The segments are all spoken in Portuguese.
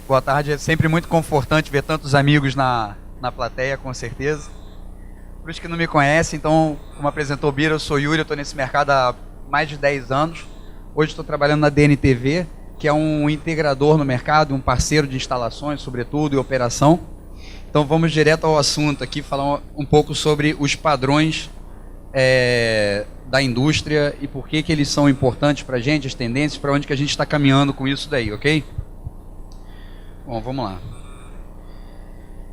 Boa tarde. É sempre muito confortante ver tantos amigos na plateia, com certeza. Para os que não me conhecem, então, como apresentou o Bira, eu sou Yuri, eu estou nesse mercado há mais de 10 anos. Hoje estou trabalhando na DNTV, que é um integrador no mercado, um parceiro de instalações, sobretudo, e operação. Então vamos direto ao assunto aqui, falar um pouco sobre os padrões da indústria e por que eles são importantes para a gente, as tendências, para onde que a gente está caminhando com isso daí, ok? Bom, vamos lá.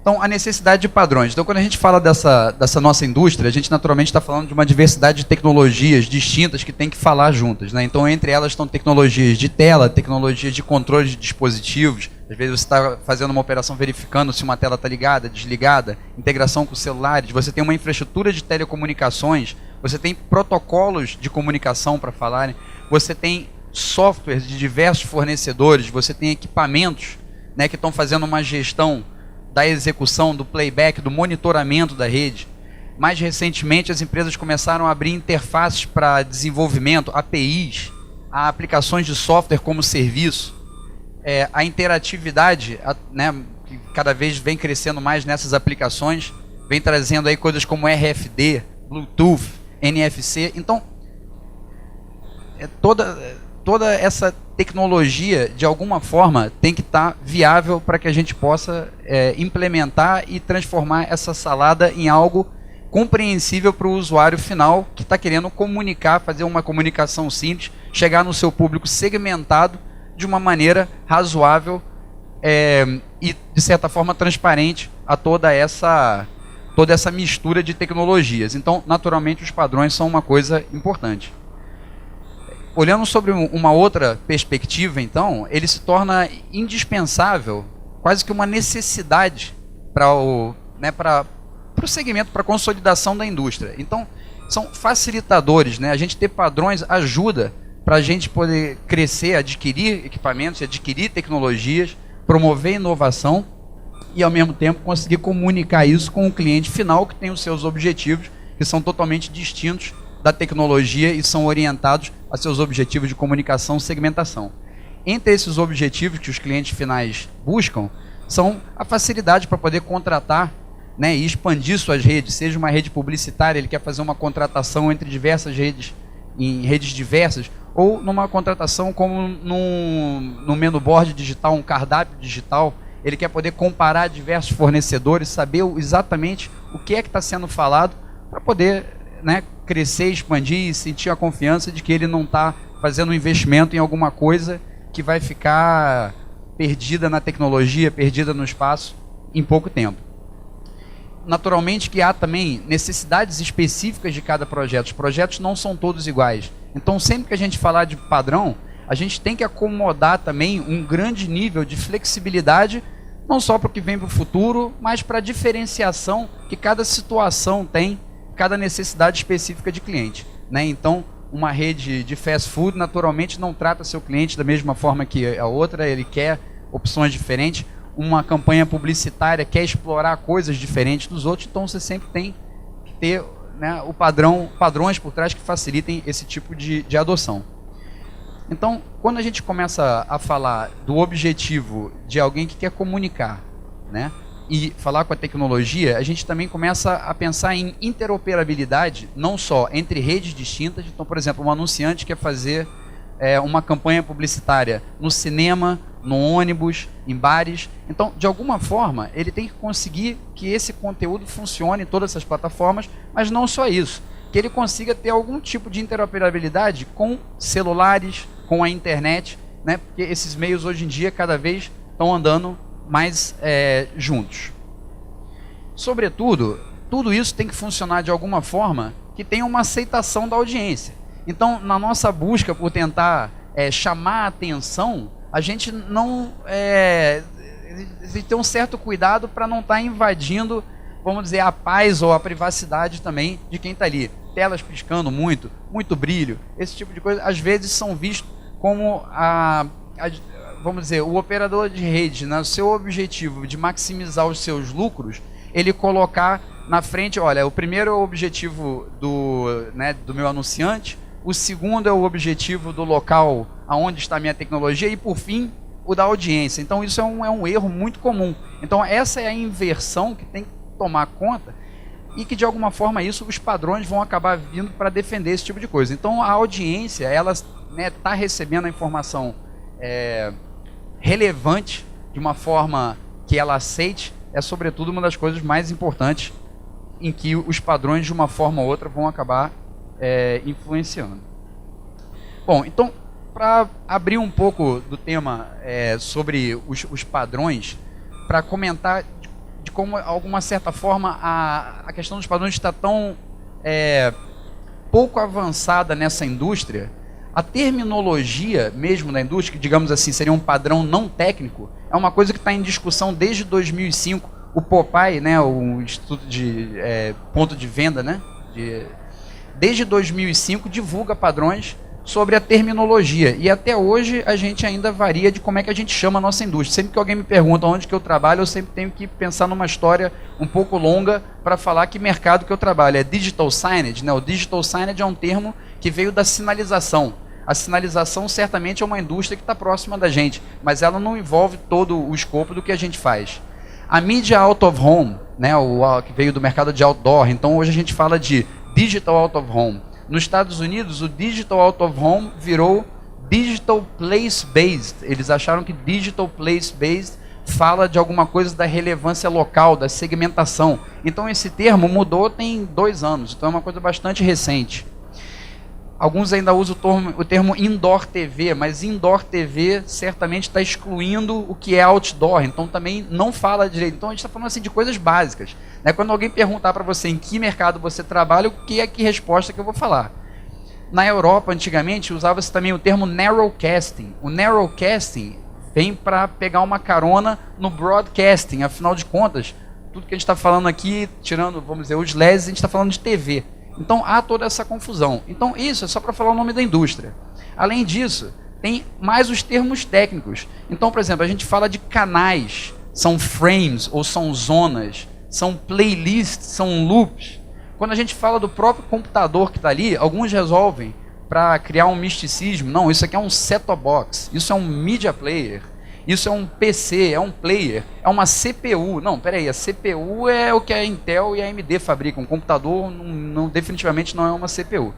Então, a necessidade de padrões. Então, quando a gente fala dessa nossa indústria, a gente naturalmente está falando de uma diversidade de tecnologias distintas que tem que falar juntas, né? Então, entre elas estão tecnologias de tela, tecnologias de controle de dispositivos. Às vezes você está fazendo uma operação verificando se uma tela está ligada, desligada, integração com celulares, você tem uma infraestrutura de telecomunicações, você tem protocolos de comunicação para falarem, você tem softwares de diversos fornecedores, você tem equipamentos, né, que estão fazendo uma gestão da execução, do playback, do monitoramento da rede. Mais recentemente, as empresas começaram a abrir interfaces para desenvolvimento, APIs, a aplicações de software como serviço. A interatividade, né, que cada vez vem crescendo mais nessas aplicações, vem trazendo aí coisas como RFD, Bluetooth, NFC. Então, toda essa tecnologia, de alguma forma, tem que estar viável para que a gente possa implementar e transformar essa salada em algo compreensível para o usuário final que está querendo comunicar, fazer uma comunicação simples, chegar no seu público segmentado de uma maneira razoável e, de certa forma, transparente a toda essa mistura de tecnologias. Então, naturalmente, os padrões são uma coisa importante. Olhando sobre uma outra perspectiva, então, ele se torna indispensável, quase que uma necessidade para o segmento, para a consolidação da indústria. Então, são facilitadores, né? A gente ter padrões ajuda para a gente poder crescer, adquirir equipamentos, adquirir tecnologias, promover inovação e, ao mesmo tempo, conseguir comunicar isso com o cliente final, que tem os seus objetivos, que são totalmente distintos da tecnologia e são orientados a seus objetivos de comunicação e segmentação. Entre esses objetivos que os clientes finais buscam, são a facilidade para poder contratar, né, e expandir suas redes, seja uma rede publicitária, ele quer fazer uma contratação entre diversas redes, em redes diversas, ou numa contratação como no menu board digital, um cardápio digital, ele quer poder comparar diversos fornecedores, saber exatamente o que é que está sendo falado, para poder, né, crescer, expandir e sentir a confiança de que ele não está fazendo um investimento em alguma coisa que vai ficar perdida na tecnologia, perdida no espaço em pouco tempo. Naturalmente que há também necessidades específicas de cada projeto. Os projetos não são todos iguais. Então, sempre que a gente falar de padrão, a gente tem que acomodar também um grande nível de flexibilidade, não só para o que vem para o futuro, mas para a diferenciação que cada situação tem, cada necessidade específica de cliente, né? Então, uma rede de fast food naturalmente não trata seu cliente da mesma forma que a outra, ele quer opções diferentes. Uma campanha publicitária quer explorar coisas diferentes dos outros, então você sempre tem que ter, né, padrões por trás que facilitem esse tipo de adoção. Então, quando a gente começa a falar do objetivo de alguém que quer comunicar, né, e falar com a tecnologia, a gente também começa a pensar em interoperabilidade, não só entre redes distintas. Então, por exemplo, um anunciante quer fazer uma campanha publicitária no cinema, no ônibus, em bares. Então, de alguma forma, ele tem que conseguir que esse conteúdo funcione em todas essas plataformas, mas não só isso, que ele consiga ter algum tipo de interoperabilidade com celulares, com a internet, né? Porque esses meios hoje em dia cada vez estão andando mais juntos. Sobretudo, tudo isso tem que funcionar de alguma forma que tenha uma aceitação da audiência. Então, na nossa busca por tentar chamar a atenção, a gente não tem um certo cuidado para não estar invadindo, vamos dizer, a paz ou a privacidade também de quem está ali. Telas piscando muito, muito brilho, esse tipo de coisa, às vezes são vistos como vamos dizer, o operador de rede, né, o seu objetivo de maximizar os seus lucros, ele colocar na frente, olha, o primeiro objetivo do meu anunciante o segundo é o objetivo do local aonde está a minha tecnologia e, por fim, o da audiência. Então, isso é um erro muito comum. Então, essa é a inversão que tem que tomar conta e que, de alguma forma, os padrões vão acabar vindo para defender esse tipo de coisa. Então, a audiência, ela está recebendo a informação relevante de uma forma que ela aceite, é, sobretudo, uma das coisas mais importantes em que os padrões, de uma forma ou outra, vão acabar influenciando. Bom, então, para abrir um pouco do tema sobre os padrões, para comentar de como, de alguma certa forma, a questão dos padrões está tão pouco avançada nessa indústria, a terminologia mesmo da indústria, que, digamos assim, seria um padrão não técnico, é uma coisa que está em discussão desde 2005. O Popeye, né, o Instituto de Ponto de Venda, né, desde 2005 divulga padrões sobre a terminologia. E até hoje a gente ainda varia de como é que a gente chama a nossa indústria. Sempre que alguém me pergunta onde que eu trabalho, eu sempre tenho que pensar numa história um pouco longa para falar que mercado que eu trabalho. É digital signage, né? O digital signage é um termo que veio da sinalização. A sinalização certamente é uma indústria que está próxima da gente, mas ela não envolve todo o escopo do que a gente faz. A mídia out of home, né, que veio do mercado de outdoor, então hoje a gente fala de digital out of home. Nos Estados Unidos, o digital out of home virou digital place-based. Eles acharam que digital place-based fala de alguma coisa da relevância local, da segmentação. Então esse termo mudou tem 2 anos, então é uma coisa bastante recente. Alguns ainda usam o termo indoor TV, mas indoor TV certamente está excluindo o que é outdoor, então também não fala direito. Então a gente está falando assim de coisas básicas, né? Quando alguém perguntar para você em que mercado você trabalha, o que é que resposta que eu vou falar? Na Europa, antigamente, usava-se também o termo narrowcasting. O narrowcasting vem para pegar uma carona no broadcasting, afinal de contas, tudo que a gente está falando aqui, tirando, vamos dizer, os LEDs, a gente está falando de TV. Então há toda essa confusão. Então isso é só para falar o nome da indústria. Além disso, tem mais os termos técnicos. Então, por exemplo, a gente fala de canais, são frames ou são zonas, são playlists, são loops. Quando a gente fala do próprio computador que está ali, alguns resolvem para criar um misticismo. Não, isso aqui é um set-top box, isso é um media player, isso é um PC, é um player, é uma CPU. Não, peraí, a CPU é o que a Intel e a AMD fabricam. Um computador definitivamente não é uma CPU.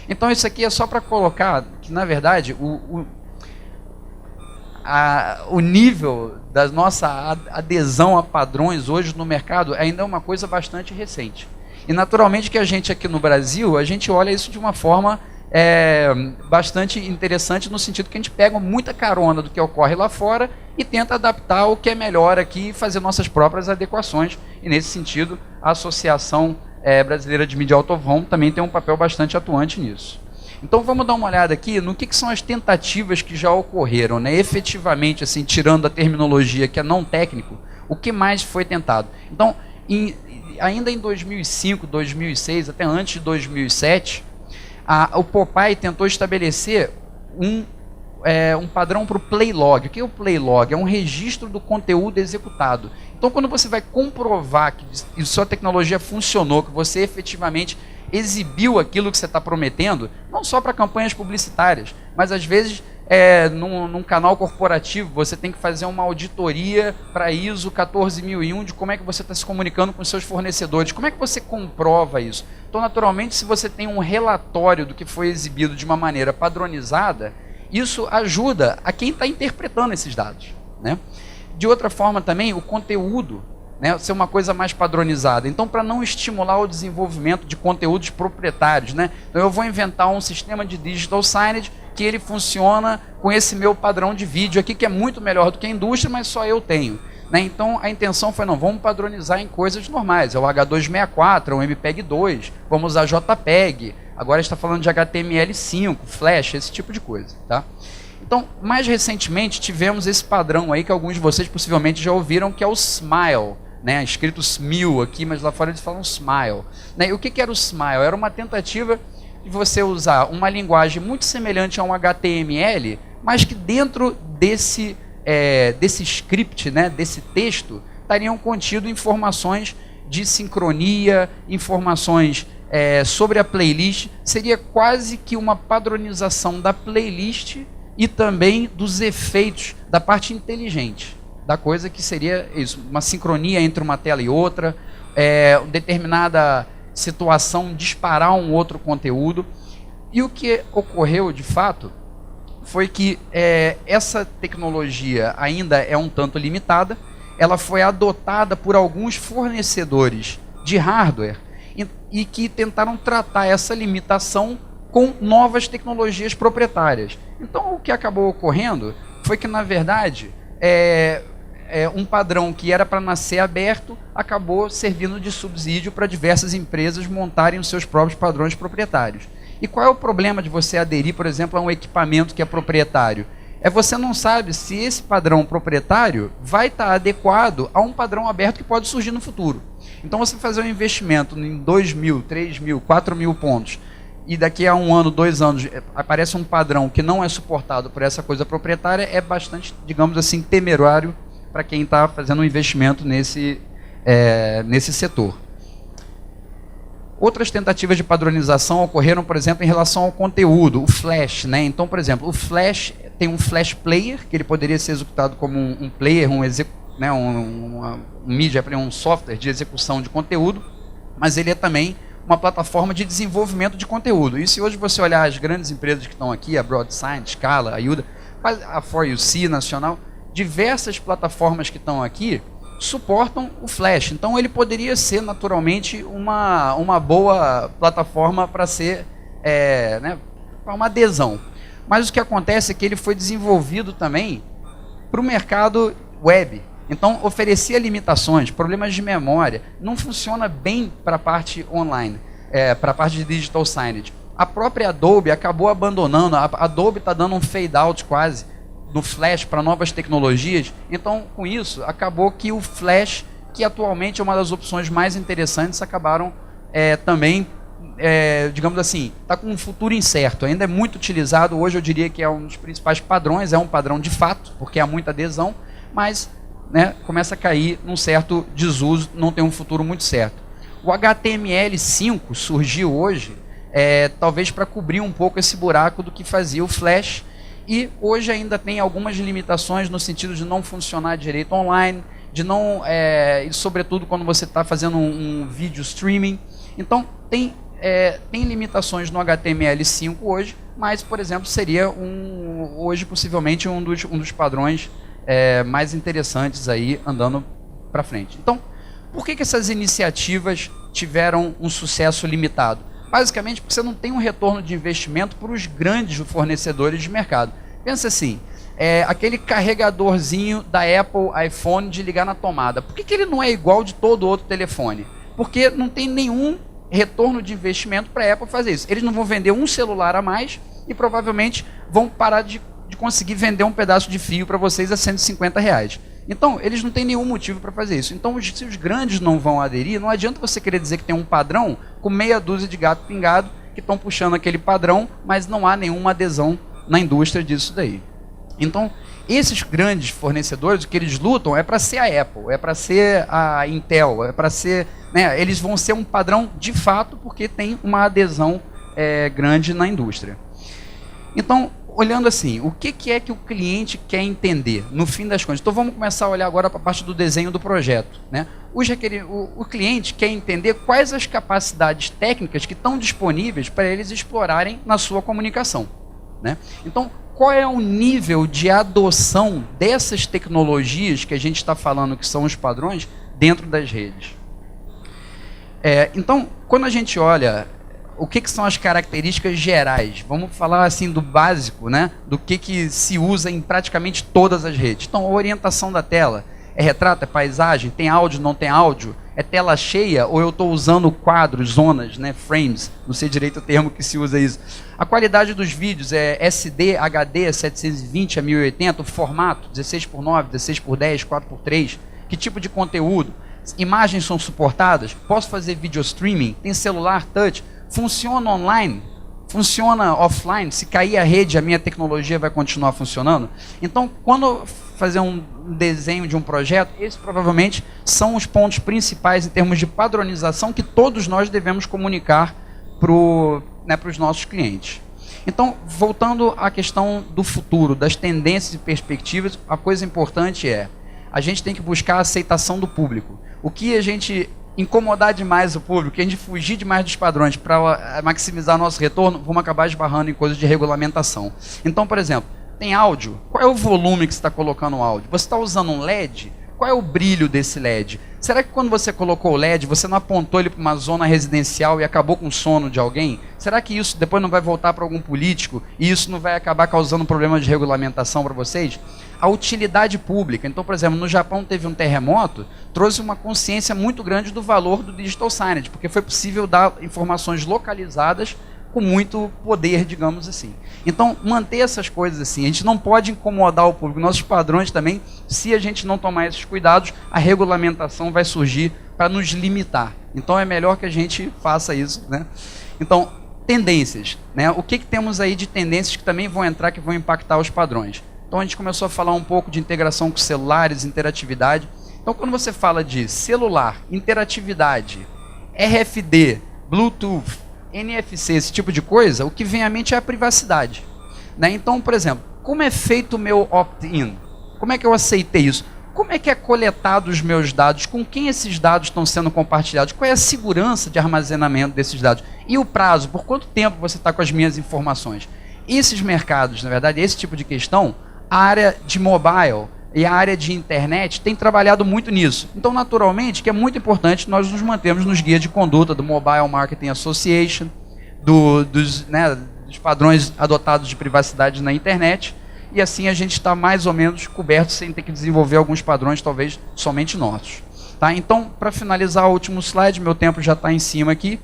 Então isso aqui é só para colocar que, na verdade, o nível da nossa adesão a padrões hoje no mercado ainda é uma coisa bastante recente. E naturalmente que a gente aqui no Brasil, a gente olha isso de uma forma bastante interessante, no sentido que a gente pega muita carona do que ocorre lá fora e tenta adaptar o que é melhor aqui e fazer nossas próprias adequações. E nesse sentido, a Associação Brasileira de Media Out of Home também tem um papel bastante atuante nisso. Então vamos dar uma olhada aqui no que são as tentativas que já ocorreram, né? Efetivamente, assim, tirando a terminologia que é não técnico, o que mais foi tentado? Então, ainda em 2005, 2006, até antes de 2007, o Popeye tentou estabelecer um padrão para o Playlog. O que é o Playlog? É um registro do conteúdo executado. Então, quando você vai comprovar que sua tecnologia funcionou, que você efetivamente exibiu aquilo que você está prometendo, não só para campanhas publicitárias, mas às vezes num canal corporativo, você tem que fazer uma auditoria para ISO 14001 de como é que você está se comunicando com os seus fornecedores. Como é que você comprova isso? Então, naturalmente, se você tem um relatório do que foi exibido de uma maneira padronizada, isso ajuda a quem está interpretando esses dados, né? De outra forma também, o conteúdo, né, ser uma coisa mais padronizada. Então, para não estimular o desenvolvimento de conteúdos proprietários, né? Então, eu vou inventar um sistema de digital signage que ele funciona com esse meu padrão de vídeo aqui, que é muito melhor do que a indústria, mas só eu tenho, né? Então, a intenção foi, não, vamos padronizar em coisas normais. É o H264, é o MPEG-2, vamos usar JPEG, agora está falando de HTML5, Flash, esse tipo de coisa, tá? Então, mais recentemente, tivemos esse padrão aí que alguns de vocês possivelmente já ouviram, que é o SMILE, né? Escrito SMIL aqui, mas lá fora eles falam SMILE, né? E o que era o SMILE? Era uma tentativa de você usar uma linguagem muito semelhante a um HTML, mas que dentro desse script, né, desse texto, estariam contidas informações de sincronia, informações sobre a playlist seria quase que uma padronização da playlist e também dos efeitos da parte inteligente da coisa, que seria isso, uma sincronia entre uma tela e outra, determinada situação disparar um outro conteúdo. E o que ocorreu de fato foi que essa tecnologia ainda é um tanto limitada, ela foi adotada por alguns fornecedores de hardware e que tentaram tratar essa limitação com novas tecnologias proprietárias. Então o que acabou ocorrendo foi que, na verdade, um padrão que era para nascer aberto acabou servindo de subsídio para diversas empresas montarem os seus próprios padrões proprietários. E qual é o problema de você aderir, por exemplo, a um equipamento que é proprietário? Você não sabe se esse padrão proprietário vai estar adequado a um padrão aberto que pode surgir no futuro. Então, você fazer um investimento em 2.000, 3.000, 4.000 pontos, e daqui a 1 ano, 2 anos, aparece um padrão que não é suportado por essa coisa proprietária, é bastante, digamos assim, temerário para quem está fazendo um investimento nesse setor. Outras tentativas de padronização ocorreram, por exemplo, em relação ao conteúdo, o Flash, né? Então, por exemplo, o Flash tem um Flash Player, que ele poderia ser executado como um player, um mídia, um software de execução de conteúdo, mas ele é também uma plataforma de desenvolvimento de conteúdo. E se hoje você olhar as grandes empresas que estão aqui, a BroadSign, Scala, a Yuda, a 4UC, Nacional, diversas plataformas que estão aqui suportam o Flash. Então ele poderia ser naturalmente uma boa plataforma para ser para uma adesão. Mas o que acontece é que ele foi desenvolvido também para o mercado web. Então oferecia limitações, problemas de memória, não funciona bem para a parte online, para a parte de digital signage. A própria Adobe acabou abandonando, a Adobe está dando um fade out quase no Flash para novas tecnologias. Então, com isso, acabou que o Flash, que atualmente é uma das opções mais interessantes, acabaram também, digamos assim, está com um futuro incerto. Ainda é muito utilizado, hoje eu diria que é um dos principais padrões, é um padrão de fato, porque há muita adesão, mas começa a cair num certo desuso, não tem um futuro muito certo. O HTML5 surgiu hoje, talvez para cobrir um pouco esse buraco do que fazia o Flash, e hoje ainda tem algumas limitações no sentido de não funcionar direito online, de não, e sobretudo quando você está fazendo um vídeo streaming. Então tem limitações no HTML5 hoje, mas, por exemplo, seria hoje possivelmente um dos padrões mais interessantes aí andando para frente. Então, por que essas iniciativas tiveram um sucesso limitado? Basicamente porque você não tem um retorno de investimento para os grandes fornecedores de mercado. Pensa assim, aquele carregadorzinho da Apple iPhone de ligar na tomada. Por que ele não é igual de todo outro telefone? Porque não tem nenhum retorno de investimento para a Apple fazer isso. Eles não vão vender um celular a mais e provavelmente vão parar de conseguir vender um pedaço de fio para vocês a R$150. Então, eles não têm nenhum motivo para fazer isso. Então, se os grandes não vão aderir, não adianta você querer dizer que tem um padrão com meia dúzia de gato pingado que estão puxando aquele padrão, mas não há nenhuma adesão na indústria disso daí. Então, esses grandes fornecedores, o que eles lutam é para ser a Apple, é para ser a Intel, é para ser... eles vão ser um padrão de fato porque tem uma adesão grande na indústria. Então, olhando assim, o que é que o cliente quer entender, no fim das contas? Então vamos começar a olhar agora para a parte do desenho do projeto. O cliente quer entender quais as capacidades técnicas que estão disponíveis para eles explorarem na sua comunicação. Então, qual é o nível de adoção dessas tecnologias que a gente está falando que são os padrões dentro das redes? Então, quando a gente olha o que são as características gerais, vamos falar assim do básico, do que se usa em praticamente todas as redes. Então, a orientação da tela, é retrato, é paisagem, tem áudio, não tem áudio, é tela cheia ou eu estou usando quadros, zonas, frames, não sei direito o termo que se usa isso. A qualidade dos vídeos é SD, HD, 720 a 1080, o formato 16:9, 16:10, 4:3, que tipo de conteúdo, imagens são suportadas, posso fazer video streaming, tem celular touch, funciona online, funciona offline, se cair a rede, a minha tecnologia vai continuar funcionando. Então, quando fazer um desenho de um projeto, esses provavelmente são os pontos principais em termos de padronização que todos nós devemos comunicar para os nossos clientes. Então, voltando à questão do futuro, das tendências e perspectivas, a coisa importante é, a gente tem que buscar a aceitação do público. O que a gente incomodar demais o público, a gente fugir demais dos padrões para maximizar nosso retorno, vamos acabar esbarrando em coisas de regulamentação. Então, por exemplo, tem áudio, qual é o volume que você está colocando no áudio? Você está usando um LED? Qual é o brilho desse LED? Será que quando você colocou o LED, você não apontou ele para uma zona residencial e acabou com o sono de alguém? Será que isso depois não vai voltar para algum político e isso não vai acabar causando problema de regulamentação para vocês? A utilidade pública. Então, por exemplo, no Japão teve um terremoto, trouxe uma consciência muito grande do valor do digital signage, porque foi possível dar informações localizadas com muito poder, digamos assim. Então, manter essas coisas assim, a gente não pode incomodar o público. Nossos padrões também, se a gente não tomar esses cuidados, a regulamentação vai surgir para nos limitar. Então, é melhor que a gente faça isso, né? Então, tendências, né? O que temos aí de tendências que também vão entrar, que vão impactar os padrões? Então, a gente começou a falar um pouco de integração com celulares, interatividade. Então, quando você fala de celular, interatividade, RFD, Bluetooth, NFC, esse tipo de coisa, o que vem à mente é a privacidade, né? Então, por exemplo, como é feito o meu opt-in? Como é que eu aceitei isso? Como é que é coletado os meus dados? Com quem esses dados estão sendo compartilhados? Qual é a segurança de armazenamento desses dados? E o prazo? Por quanto tempo você está com as minhas informações? Esses mercados, na verdade, esse tipo de questão, a área de mobile e a área de internet tem trabalhado muito nisso. Então, naturalmente, que é muito importante nós nos mantermos nos guias de conduta do Mobile Marketing Association, dos padrões adotados de privacidade na internet, e assim a gente está mais ou menos coberto sem ter que desenvolver alguns padrões, talvez somente nossos. Tá? Então, para finalizar o último slide, meu tempo já está em cima aqui,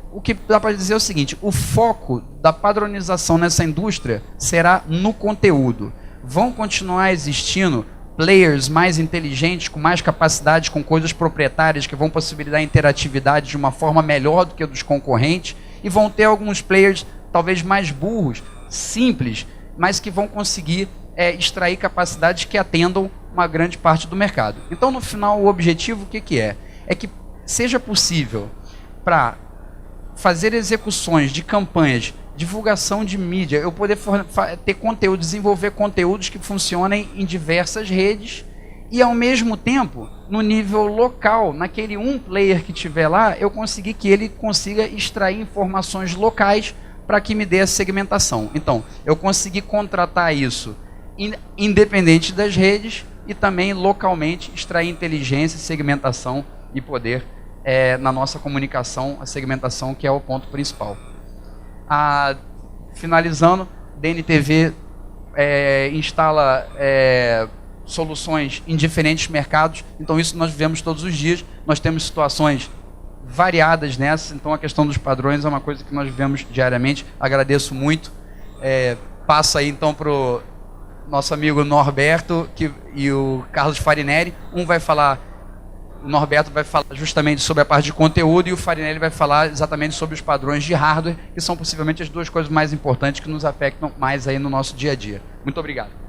o que dá para dizer é o seguinte, o foco da padronização nessa indústria será no conteúdo. Vão continuar existindo players mais inteligentes, com mais capacidade, com coisas proprietárias que vão possibilitar a interatividade de uma forma melhor do que a dos concorrentes, e vão ter alguns players talvez mais burros, simples, mas que vão conseguir extrair capacidades que atendam uma grande parte do mercado. Então, no final, o objetivo o que é? É que seja possível para fazer execuções de campanhas, divulgação de mídia, eu poder ter conteúdo, desenvolver conteúdos que funcionem em diversas redes e, ao mesmo tempo, no nível local, naquele um player que tiver lá, eu conseguir que ele consiga extrair informações locais para que me dê a segmentação. Então, eu consegui contratar isso independente das redes e também localmente extrair inteligência, segmentação e poder na nossa comunicação, a segmentação, que é o ponto principal. Finalizando, DNTV instala soluções em diferentes mercados, então isso nós vivemos todos os dias, nós temos situações variadas nessa, então a questão dos padrões é uma coisa que nós vivemos diariamente. Agradeço muito. Passo aí então para o nosso amigo Norberto e o Carlos Farinelli. O Norberto vai falar justamente sobre a parte de conteúdo e o Farinelli vai falar exatamente sobre os padrões de hardware, que são possivelmente as duas coisas mais importantes que nos afetam mais aí no nosso dia a dia. Muito obrigado.